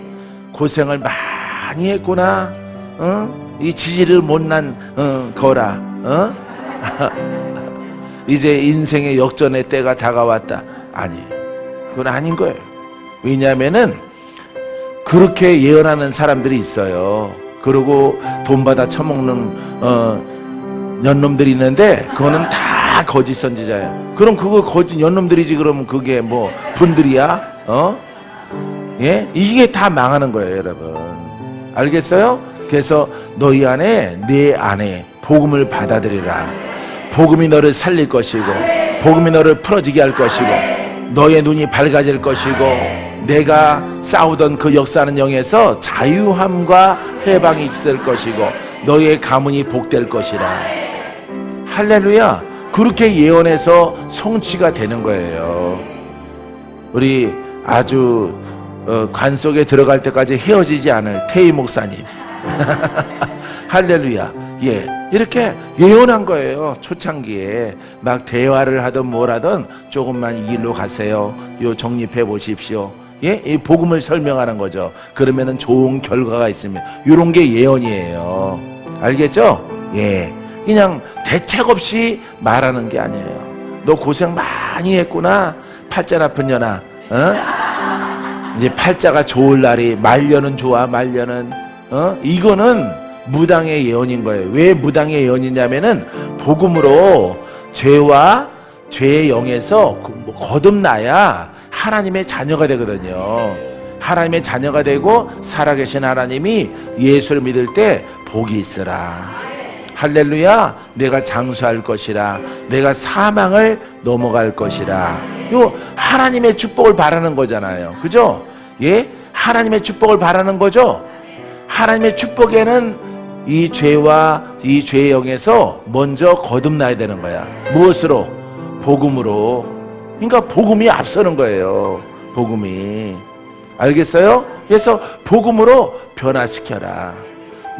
고생을 많이 했구나. 이 지지를 못난 거라. 이제 인생의 역전의 때가 다가왔다. 아니, 그건 아닌 거예요. 왜냐하면은 그렇게 예언하는 사람들이 있어요. 그리고 돈 받아 처먹는 연놈들이 있는데 그거는 다 거짓 선지자예요. 그럼 그거 거짓 연놈들이지. 그러면 그게 뭐 분들이야? 예? 이게 다 망하는 거예요, 여러분. 알겠어요? 그래서 너희 안에, 내 안에 복음을 받아들이라. 복음이 너를 살릴 것이고, 복음이 너를 풀어지게 할 것이고, 너의 눈이 밝아질 것이고, 내가 싸우던 그 역사하는 영에서 자유함과 해방이 있을 것이고, 너의 가문이 복될 것이라. 할렐루야. 그렇게 예언해서 성취가 되는 거예요. 우리 아주 관 속에 들어갈 때까지 헤어지지 않을 태희 목사님. 할렐루야. 예, 이렇게 예언한 거예요. 초창기에 막 대화를 하든 뭘 하든 조금만 이 길로 가세요. 요 정립해 보십시오. 예, 이 복음을 설명하는 거죠. 그러면은 좋은 결과가 있습니다. 이런 게 예언이에요. 알겠죠? 예, 그냥 대책 없이 말하는 게 아니에요. 너 고생 많이 했구나. 팔자 나쁜 년아. 이제 팔자가 좋을 날이, 말년은 좋아. 말년은 이거는 무당의 예언인 거예요. 왜 무당의 예언이냐면은 복음으로 죄와 죄의 영에서 거듭나야 하나님의 자녀가 되거든요. 하나님의 자녀가 되고 살아계신 하나님이 예수를 믿을 때 복이 있으라. 할렐루야. 내가 장수할 것이라. 내가 사망을 넘어갈 것이라. 요 하나님의 축복을 바라는 거잖아요. 그죠? 예? 하나님의 축복을 바라는 거죠. 하나님의 축복에는 이 죄와 이 죄의 영에서 먼저 거듭나야 되는 거야. 무엇으로? 복음으로. 그러니까 복음이 앞서는 거예요. 복음이. 알겠어요? 그래서 복음으로 변화시켜라.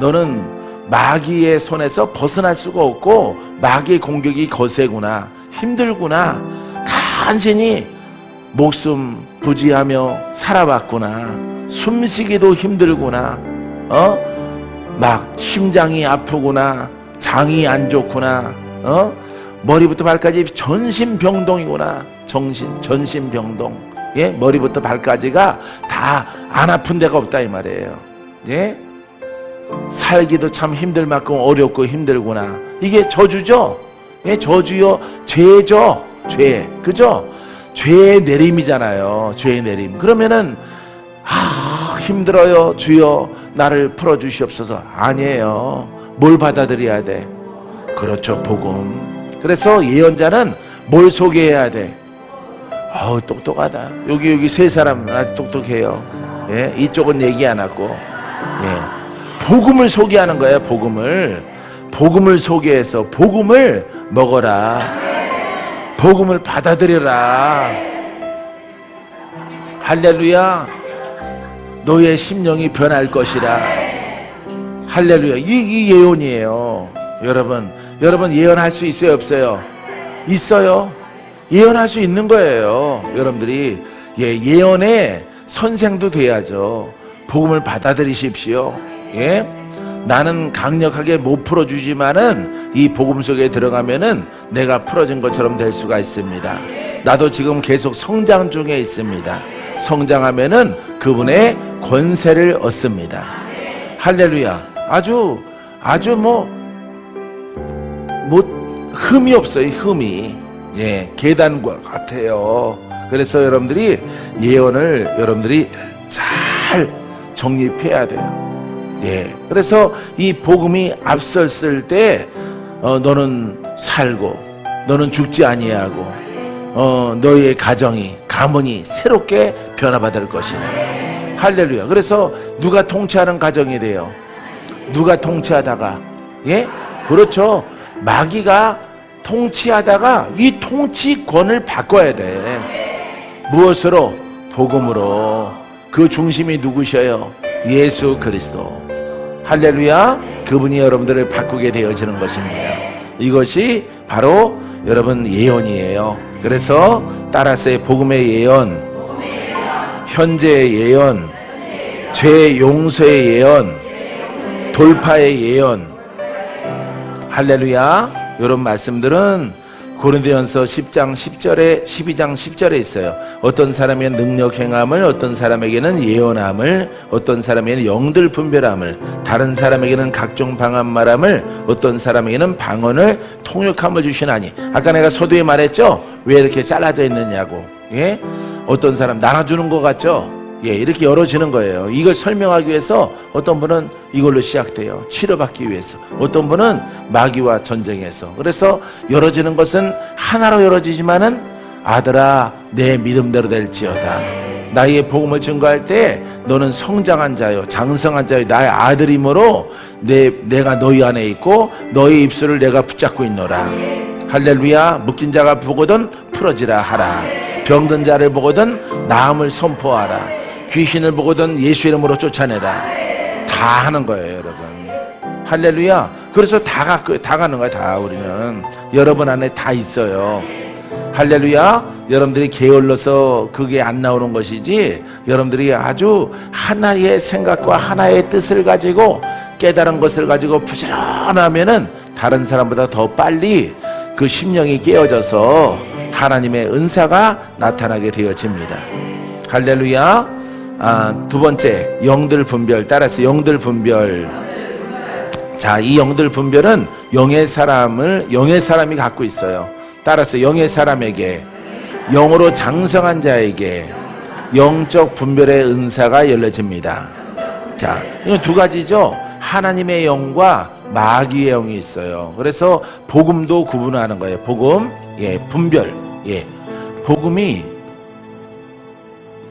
너는 마귀의 손에서 벗어날 수가 없고, 마귀의 공격이 거세구나. 힘들구나. 간신히 목숨 부지하며 살아왔구나. 숨쉬기도 힘들구나. 막 심장이 아프구나. 장이 안 좋구나. 머리부터 발까지 전신병동이구나. 전신병동. 예? 머리부터 발까지가 다 안 아픈 데가 없다 이 말이에요. 예? 살기도 참 힘들 만큼 어렵고 힘들구나. 이게 저주죠? 예? 저주요. 죄죠. 죄. 그죠? 죄의 내림이잖아요. 죄의 내림. 그러면은 힘들어요. 주여 나를 풀어주시옵소서. 아니에요. 뭘 받아들여야 돼? 그렇죠. 복음. 그래서 예언자는 뭘 소개해야 돼? 똑똑하다. 여기 세 사람 아주 똑똑해요. 예? 이쪽은 얘기 안 하고. 예. 복음을 소개하는 거예요. 복음을 소개해서 복음을 먹어라. 복음을 받아들여라. 할렐루야. 너의 심령이 변할 것이라. 할렐루야. 이 예언이에요. 여러분 예언할 수 있어요, 없어요? 있어요. 예언할 수 있는 거예요. 여러분들이 예언의 선생도 돼야죠. 복음을 받아들이십시오. 예? 나는 강력하게 못 풀어주지만은 이 복음 속에 들어가면은 내가 풀어진 것처럼 될 수가 있습니다. 나도 지금 계속 성장 중에 있습니다. 성장하면은 그분의 권세를 얻습니다. 할렐루야. 아주 흠이 없어요. 흠이. 예, 계단과 같아요. 그래서 여러분들이 예언을 여러분들이 잘 정립해야 돼요. 예. 그래서 이 복음이 앞섰을 때 너는 살고 너는 죽지 아니하고 너희의 가정이, 가문이 새롭게 변화받을 것이네. 할렐루야. 그래서 누가 통치하는 가정이 돼요? 누가 통치하다가, 예? 그렇죠. 마귀가 통치하다가 이 통치권을 바꿔야 돼. 무엇으로? 복음으로. 그 중심이 누구셔요? 예수 그리스도. 할렐루야. 그분이 여러분들을 바꾸게 되어지는 것입니다. 이것이 바로 여러분 예언이에요. 그래서 따라서 복음의 예언, 현재의 예언, 죄 용서의 예언, 돌파의 예언. 할렐루야. 이런 말씀들은 고린도전서 10장 10절에 12장 10절에 있어요. 어떤 사람에게는 능력 행함을, 어떤 사람에게는 예언함을, 어떤 사람에게는 영들 분별함을, 다른 사람에게는 각종 방언 말함을, 어떤 사람에게는 방언을 통역함을 주시나니. 아까 내가 서두에 말했죠? 왜 이렇게 잘라져 있느냐고. 예? 어떤 사람 나눠주는 것 같죠? 예, 이렇게 열어지는 거예요. 이걸 설명하기 위해서 어떤 분은 이걸로 시작돼요. 치료받기 위해서. 어떤 분은 마귀와 전쟁해서. 그래서 열어지는 것은 하나로 열어지지만은 아들아 내 믿음대로 될지어다. 나의 복음을 증거할 때 너는 성장한 자요, 장성한 자요, 나의 아들이므로 내가 너희 안에 있고 너희 입술을 내가 붙잡고 있노라. 할렐루야. 묶인 자가 보거든 풀어지라 하라. 병든 자를 보거든 나음을 선포하라. 귀신을 보거든 예수 이름으로 쫓아내라. 다 하는 거예요, 여러분. 할렐루야. 그래서 다 가는 거야, 다. 우리는 여러분 안에 다 있어요. 할렐루야. 여러분들이 게을러서 그게 안 나오는 것이지, 여러분들이 아주 하나의 생각과 하나의 뜻을 가지고 깨달은 것을 가지고 부지런하면은 다른 사람보다 더 빨리 그 심령이 깨어져서 하나님의 은사가 나타나게 되어집니다. 할렐루야. 두 번째, 영들 분별. 따라서 영들 분별. 자, 이 영들 분별은 영의 사람이 갖고 있어요. 따라서 영의 사람에게, 영으로 장성한 자에게 영적 분별의 은사가 열려집니다. 자, 이건 두 가지죠. 하나님의 영과 마귀의 영이 있어요. 그래서 복음도 구분하는 거예요. 복음, 예, 분별, 예,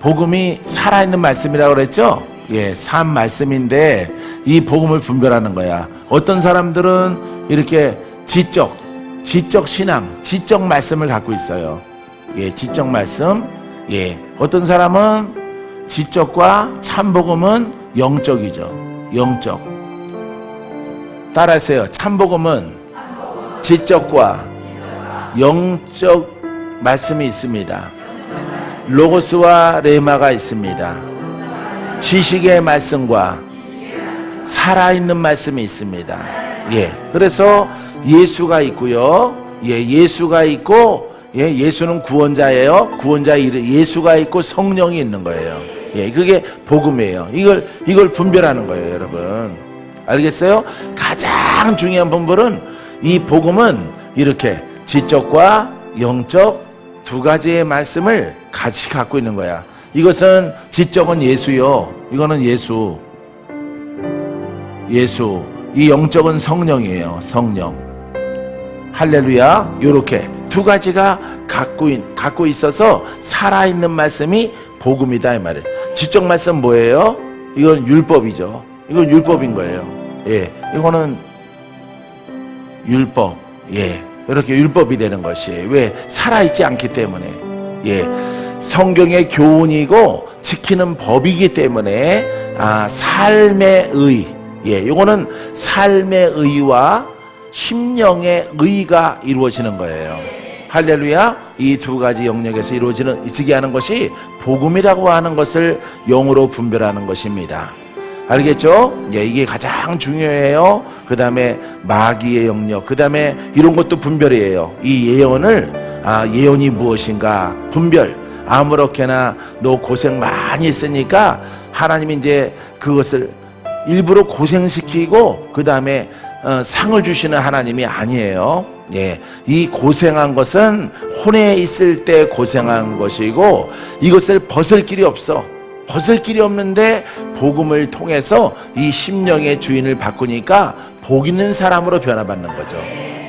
복음이 살아있는 말씀이라고 그랬죠? 예, 산 말씀인데 이 복음을 분별하는 거야. 어떤 사람들은 이렇게 지적 신앙, 지적 말씀을 갖고 있어요. 예, 지적 말씀. 예, 어떤 사람은 지적과 참복음은 영적이죠. 영적. 따라하세요. 참복음은 지적과 영적 말씀이 있습니다. 로고스와 레마가 있습니다. 지식의 말씀과 살아있는 말씀이 있습니다. 예, 그래서 예수가 있고요. 예, 예수가 있고, 예, 예수는 구원자예요. 예수가 있고 성령이 있는 거예요. 예, 그게 복음이에요. 이걸 분별하는 거예요, 여러분. 알겠어요? 가장 중요한 분별은 이 복음은 이렇게 지적과 영적 두 가지의 말씀을 같이 갖고 있는 거야. 이것은 지적은 예수요. 이거는 예수. 이 영적은 성령이에요. 성령. 할렐루야. 이렇게 두 가지가 갖고 있어서 살아있는 말씀이 복음이다 이 말이에요. 지적 말씀 뭐예요? 이건 율법이죠. 이건 율법인 거예요. 예, 이거는 율법. 예, 이렇게 율법이 되는 것이 왜? 살아있지 않기 때문에. 예, 성경의 교훈이고 지키는 법이기 때문에 삶의 의. 예, 이거는 삶의 의와 심령의 의가 이루어지는 거예요. 할렐루야. 이 두 가지 영역에서 이루어지게 하는 것이 복음이라고 하는 것을 영으로 분별하는 것입니다. 알겠죠? 예, 이게 가장 중요해요. 그 다음에 마귀의 영역, 그 다음에 이런 것도 분별이에요. 이 예언을 예언이 무엇인가 분별. 아무렇게나 너 고생 많이 했으니까 하나님이 이제 그것을 일부러 고생시키고 그 다음에 상을 주시는 하나님이 아니에요. 예, 이 고생한 것은 혼에 있을 때 고생한 것이고 이것을 벗을 길이 없어. 벗을 길이 없는데 복음을 통해서 이 심령의 주인을 바꾸니까 복 있는 사람으로 변화받는 거죠.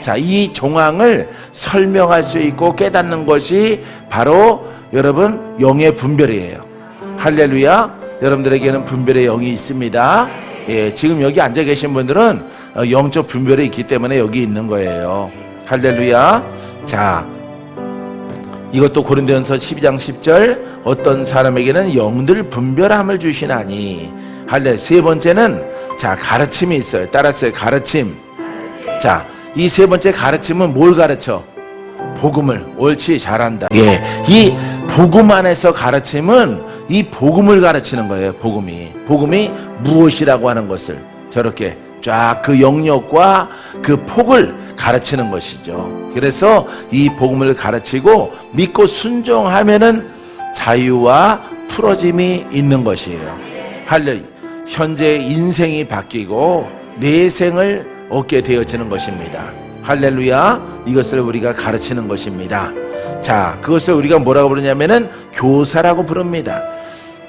자, 이 정황을 설명할 수 있고 깨닫는 것이 바로 여러분 영의 분별이에요. 할렐루야. 여러분들에게는 분별의 영이 있습니다. 예, 지금 여기 앉아 계신 분들은 영적 분별이 있기 때문에 여기 있는 거예요. 할렐루야. 자, 이것도 고린도전서 12장 10절 어떤 사람에게는 영들 분별함을 주시나니. 할렐. 세 번째는 자, 가르침이 있어요. 따랐어요. 가르침. 자, 이 세 번째 가르침은 뭘 가르쳐? 복음을. 옳지, 잘한다. 예, 이 복음 안에서 가르침은 이 복음을 가르치는 거예요. 복음이 무엇이라고 하는 것을 저렇게 쫙 그 영역과 그 폭을 가르치는 것이죠. 그래서 이 복음을 가르치고 믿고 순종하면은 자유와 풀어짐이 있는 것이에요. 할렐루야. 현재 인생이 바뀌고 내생을 얻게 되어지는 것입니다. 할렐루야. 이것을 우리가 가르치는 것입니다. 자, 그것을 우리가 뭐라고 부르냐면은 교사라고 부릅니다.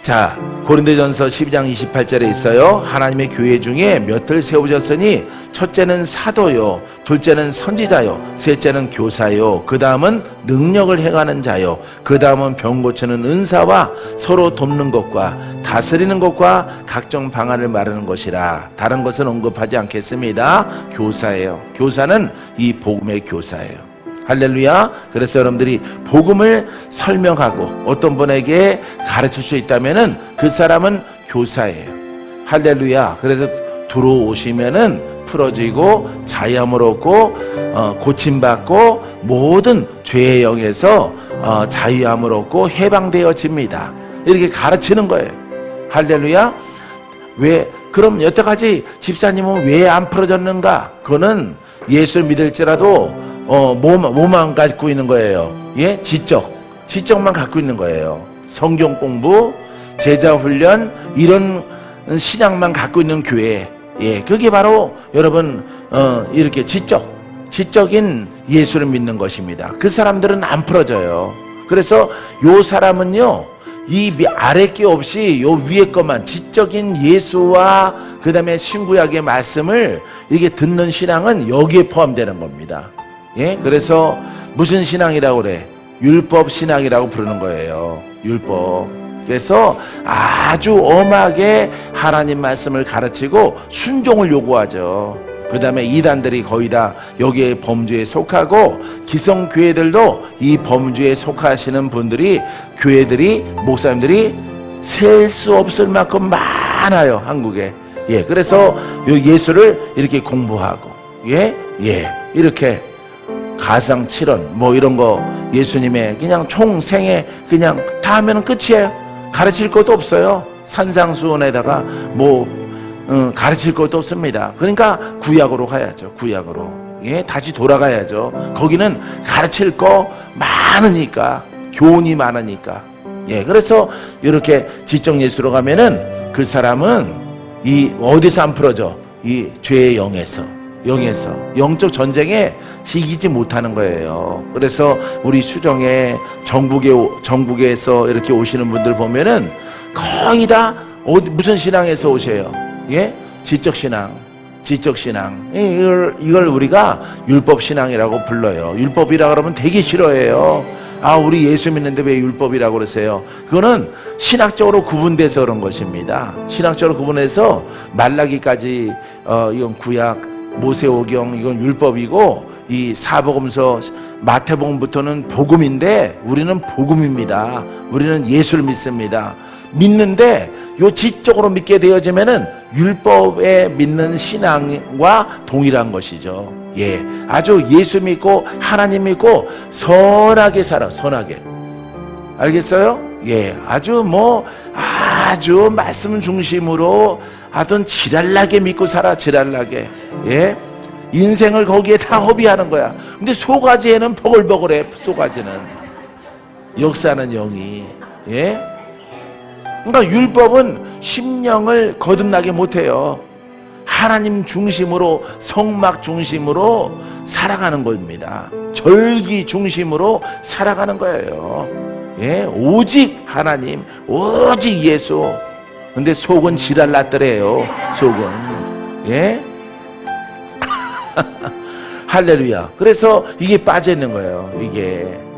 자, 고린도전서 12장 28절에 있어요. 하나님의 교회 중에 몇을 세우셨으니 첫째는 사도요, 둘째는 선지자요, 셋째는 교사요, 그 다음은 능력을 행하는 자요, 그 다음은 병 고치는 은사와 서로 돕는 것과 다스리는 것과 각종 방안을 말하는 것이라. 다른 것은 언급하지 않겠습니다. 교사예요. 교사는 이 복음의 교사예요. 할렐루야. 그래서 여러분들이 복음을 설명하고 어떤 분에게 가르칠 수 있다면은 그 사람은 교사예요. 할렐루야. 그래서 들어오시면은 풀어지고 자유함을 얻고 고침받고 모든 죄의 영에서 자유함을 얻고 해방되어집니다. 이렇게 가르치는 거예요. 할렐루야. 왜? 그럼 여태까지 집사님은 왜 안 풀어졌는가? 그거는 예수를 믿을지라도 뭐만 갖고 있는 거예요? 예? 지적만 갖고 있는 거예요. 성경 공부, 제자 훈련, 이런 신앙만 갖고 있는 교회. 예, 그게 바로 여러분 이렇게 지적인 예수를 믿는 것입니다. 그 사람들은 안 풀어져요. 그래서 요 사람은요, 이 아래 게 없이 요 위에 것만 지적인 예수와 그 다음에 신구약의 말씀을 이게 듣는 신앙은 여기에 포함되는 겁니다. 예, 그래서 무슨 신앙이라고 그래? 율법 신앙이라고 부르는 거예요. 율법. 그래서 아주 엄하게 하나님 말씀을 가르치고 순종을 요구하죠. 그 다음에 이단들이 거의 다 여기에 범주에 속하고 기성교회들도 이 범주에 속하시는 분들이 교회들이 목사님들이 셀 수 없을 만큼 많아요. 한국에. 예, 그래서 요 예수를 이렇게 공부하고 이렇게 가상 7원 뭐 이런 거 예수님의 그냥 총생애 그냥 다 하면 끝이에요. 가르칠 것도 없어요. 산상수훈에다가 뭐 가르칠 것도 없습니다. 그러니까 구약으로 가야죠. 구약으로. 예, 다시 돌아가야죠. 거기는 가르칠 거 많으니까, 교훈이 많으니까. 예, 그래서 이렇게 지적 예수로 가면은 그 사람은 이 어디서 안 풀어져? 이 죄의 영에서 영적 전쟁에 이기지 못하는 거예요. 그래서 우리 수정에 전국에서 이렇게 오시는 분들 보면은 거의 다 무슨 신앙에서 오세요? 예? 지적 신앙. 이걸 우리가 율법 신앙이라고 불러요. 율법이라 그러면 되게 싫어해요. 아, 우리 예수 믿는데 왜 율법이라고 그러세요? 그거는 신학적으로 구분돼서 그런 것입니다. 신학적으로 구분해서 말라기까지 이건 구약, 모세오경 이건 율법이고 이 사복음서 마태복음부터는 복음인데 우리는 복음입니다. 우리는 예수를 믿습니다. 믿는데 요 지적으로 믿게 되어지면은 율법에 믿는 신앙과 동일한 것이죠. 예, 아주 예수 믿고 하나님 믿고 선하게 살아. 선하게. 알겠어요? 예, 아주 말씀 중심으로 하여튼 지랄나게 믿고 살아. 지랄나게. 예, 인생을 거기에 다 허비하는 거야. 근데 소가지에는 버글버글해. 소가지는 역사는 영이. 예, 그러니까 율법은 심령을 거듭나게 못해요. 하나님 중심으로, 성막 중심으로 살아가는 겁니다. 절기 중심으로 살아가는 거예요. 예, 오직 하나님, 오직 예수. 근데 속은 지랄났더래요. 속은. 예. 할렐루야. 그래서 이게 빠져 있는 거예요.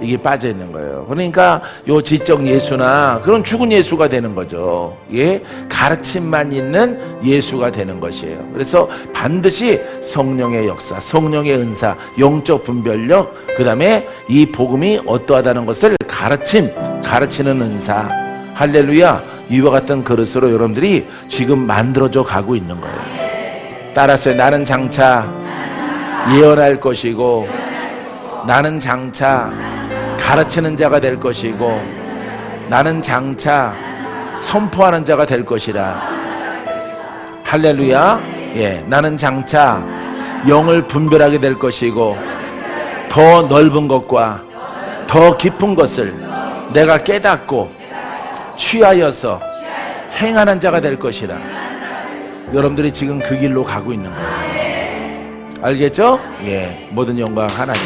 이게 빠져 있는 거예요. 그러니까 요 지적 예수나 그런 죽은 예수가 되는 거죠. 예, 가르침만 있는 예수가 되는 것이에요. 그래서 반드시 성령의 역사, 성령의 은사, 영적 분별력, 그 다음에 이 복음이 어떠하다는 것을 가르치는 은사. 할렐루야. 이와 같은 그릇으로 여러분들이 지금 만들어져 가고 있는 거예요. 따라서 나는 장차 예언할 것이고, 나는 장차 가르치는 자가 될 것이고, 나는 장차 선포하는 자가 될 것이라. 할렐루야. 예, 나는 장차 영을 분별하게 될 것이고, 더 넓은 것과 더 깊은 것을 내가 깨닫고 취하여서 행하는 자가 될 것이라. 여러분들이 지금 그 길로 가고 있는 거예요. 알겠죠? 예, 모든 영광 하나님.